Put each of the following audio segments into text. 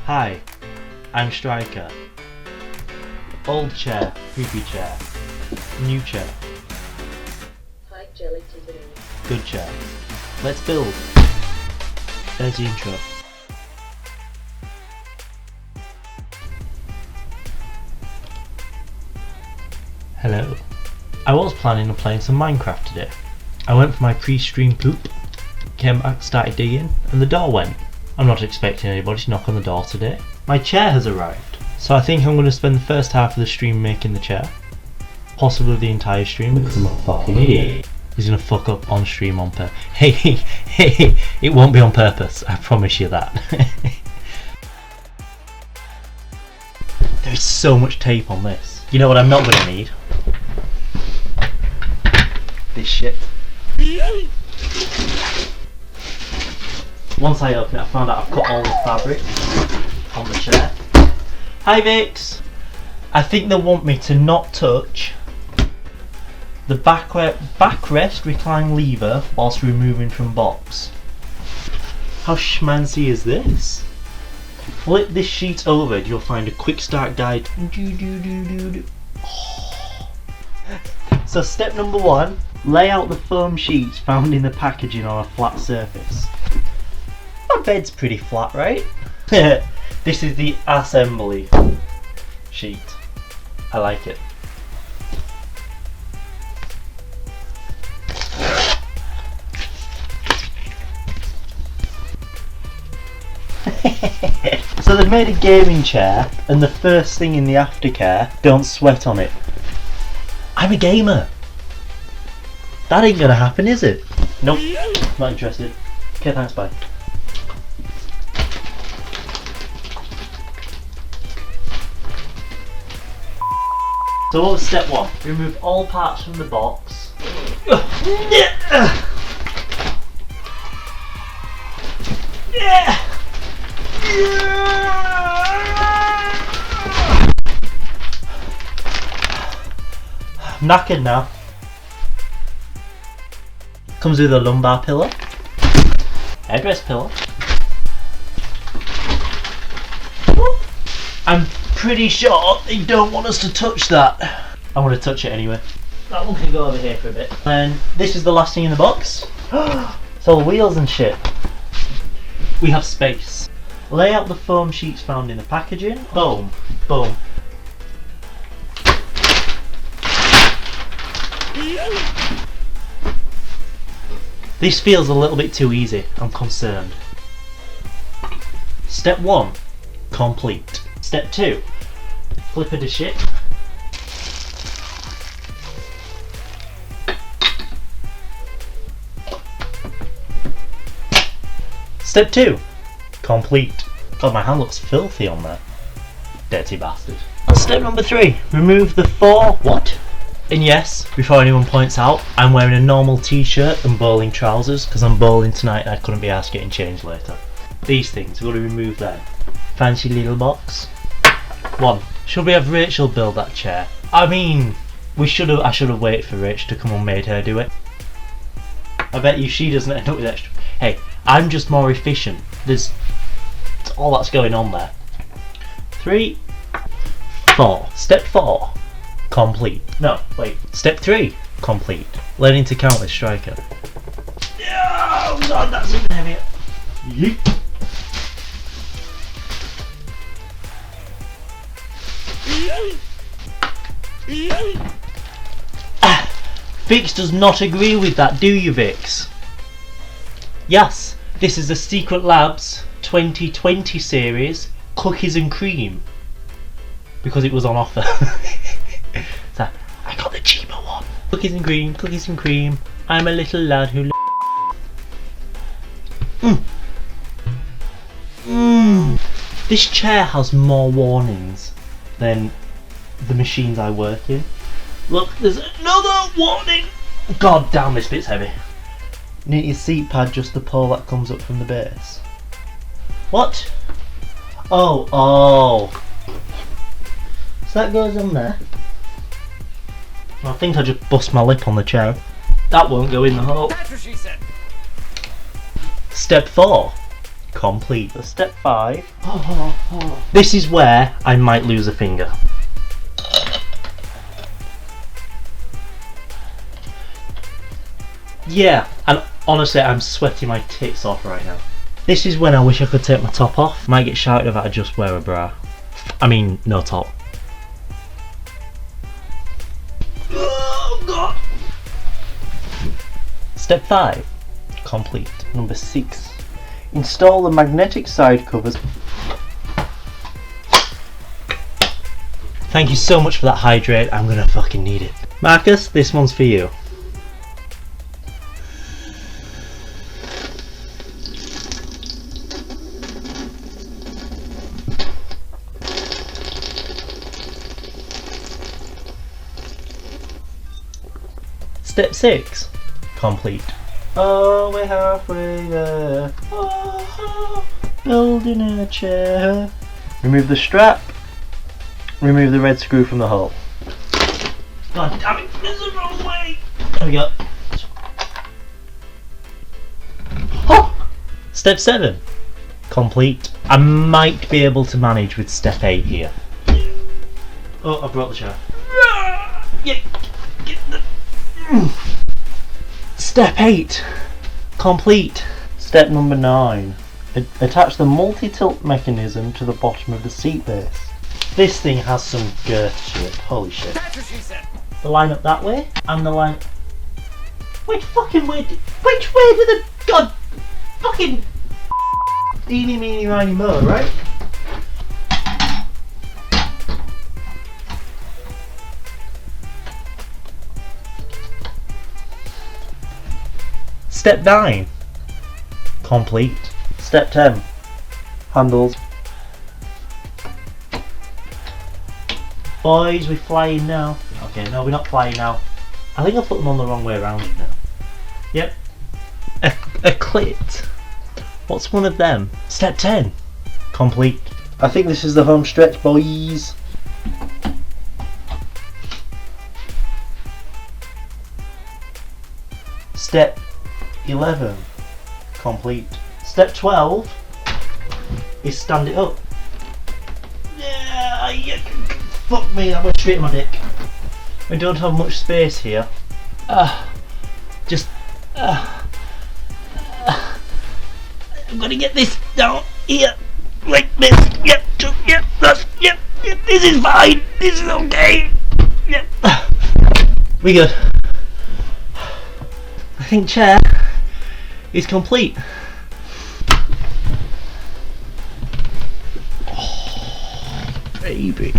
Hi, I'm Striker. Old chair, creepy chair. New chair. Hi, jelly today. Good chair. Let's build. There's the intro. Hello. I was planning on playing some Minecraft today. I went for my pre-stream poop, came back, started digging, and the door went. I'm not expecting anybody to knock on the door today. My chair has arrived, so I think I'm going to spend the first half of the stream making the chair. Possibly the entire stream because I'm a fucking idiot. He's going to fuck up on stream on purpose. Hey, it won't be on purpose, I promise you that. There's so much tape on this. You know what I'm not going to need? This shit. Once I open it, I found out I've cut all the fabric on the chair. Hi Vix! I think they want me to not touch the backrest recline lever whilst removing from box. How schmancy is this? Flip this sheet over and you'll find a quick start guide. Oh. So step number 1, lay out the foam sheets found in the packaging on a flat surface. My bed's pretty flat, right? This is the assembly sheet. I like it. So they've made a gaming chair, and the first thing in the aftercare, don't sweat on it. I'm a gamer. That ain't gonna happen, is it? Nope, not interested. Okay, thanks, bye. So what was step 1? Remove all parts from the box. I'm knackered now. Comes with a lumbar pillow, headrest pillow. I'm pretty sure they don't want us to touch that. I want to touch it anyway. That one can go over here for a bit. And this is the last thing in the box. It's all wheels and shit. We have space. Lay out the foam sheets found in the packaging. Boom, boom. This feels a little bit too easy. I'm concerned. Step 1, complete. Step 2, flip it to shit. Step 2, complete. God, my hand looks filthy on there. Dirty bastard. And step number 3, remove the 4 what? And yes, before anyone points out, I'm wearing a normal t-shirt and bowling trousers because I'm bowling tonight and I couldn't be asked getting changed later. These things, we've got to remove them. Fancy little box. 1. Should we have Rachel build that chair? I mean, I should have waited for Rach to come and made her do it. I bet you she doesn't end up with extra. Hey, I'm just more efficient. There's all that's going on there. 3, 4. Step 4. Complete. No, wait. Step 3. Complete. Learning to count with Striker. Oh god, that's even heavier. Yeet. Vix does not agree with that, do you, Vix? Yes, this is the Secretlabs 2020 series, Cookies and Cream. Because it was on offer. So, I got the cheaper one. Cookies and cream, I'm a little lad who This chair has more warnings than the machines I work in. Look, there's another warning! God damn, this bit's heavy. Need your seat pad just the pole that comes up from the base. What? Oh. So that goes on there. I think I just bust my lip on the chair. That won't go in the hole. That's what she said. Step 4. complete. Step 5. This is where I might lose a finger. Yeah, and honestly I'm sweating my tits off right now. This is when I wish I could take my top off. Might get shouted if I just wear a bra. I mean, no top. Oh God! Step 5. Complete. Number 6. Install the magnetic side covers. Thank you so much for that hydrate. I'm gonna fucking need it. Marcus, this one's for you. Step 6. Complete. Oh, we're halfway there. Oh, building a chair. Remove the strap. Remove the red screw from the hole. God damn it, this is the wrong way. There we go. Oh! Step 7. Complete. I might be able to manage with step 8 here. Oh, I brought the chair. Yeah, get the... Step 8. Complete. Step number 9. Attach the multi-tilt mechanism to the bottom of the seat base. This thing has some girth to it. Holy shit. That's what she said. The line up that way, and the line... Which fucking way did the... God... Fucking... Eeny, meeny, miny, mo, right? Step 9. Complete. Step 10. Handles. Boys, we're flying now. Okay, no, we're not flying now. I think I put them on the wrong way around now. Yep. A clit. What's one of them? Step 10. Complete. I think this is the home stretch, boys. Step 11. Complete. Step 12 is stand it up. Yeah, fuck me, that went straight in my dick. We don't have much space here. I'm gonna get this down here, like this. Yep, yep, this is fine. This is okay. Yep. We good. I think chair is complete. Oh, baby.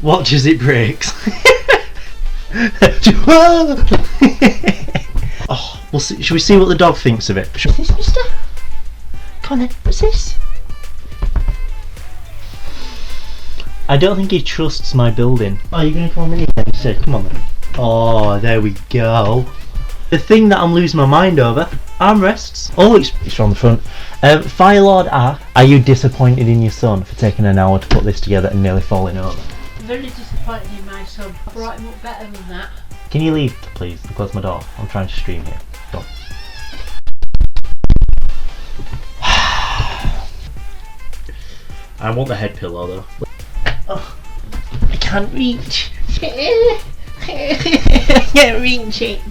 Watch as it breaks. Oh, we'll see. Should we see what the dog thinks of it? What's this, mister? Come on then, what's this? I don't think he trusts my building. Oh, you're going to come on in then? Say, come on then. Oh, there we go. The thing that I'm losing my mind over, armrests. Oh, it's from the front. Firelord R, are you disappointed in your son for taking an hour to put this together and nearly falling over? Very disappointed in my son. I brought him up better than that. Can you leave, please, and close my door? I'm trying to stream here. Don't. I want the head pillow though. Oh, I can't reach. I can't reach it.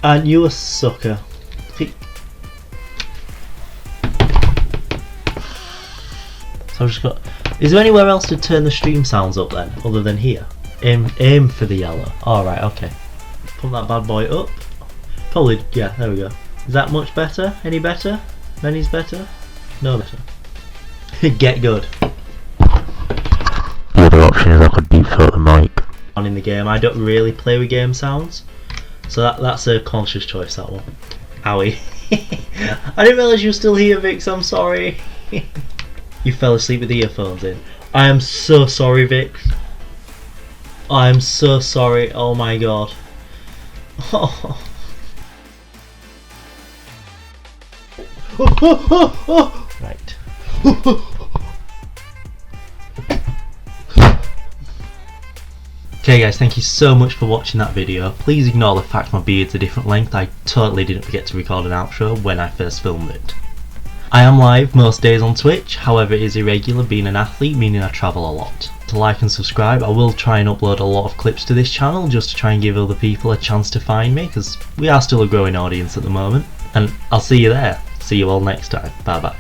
Aren't you a sucker? So I've just got... Is there anywhere else to turn the stream sounds up then, other than here? Aim for the yellow. Alright, okay. Put that bad boy up. Probably, yeah, there we go. Is that much better? Any better? Many's better? No better. Get good. The other option is I could default the mic. On in the game, I don't really play with game sounds. So that's a conscious choice, that one. Owie. I didn't realise you were still here, Vix, I'm sorry. You fell asleep with the earphones in. I am so sorry, Vix. I am so sorry, oh my god. Oh. Right. Okay guys, thank you so much for watching that video. Please ignore the fact my beard's a different length. I totally didn't forget to record an outro when I first filmed it. I am live most days on Twitch, however it is irregular being an athlete, meaning I travel a lot. To like and subscribe, I will try and upload a lot of clips to this channel just to try and give other people a chance to find me, because we are still a growing audience at the moment. And I'll see you there. See you all next time. Bye bye.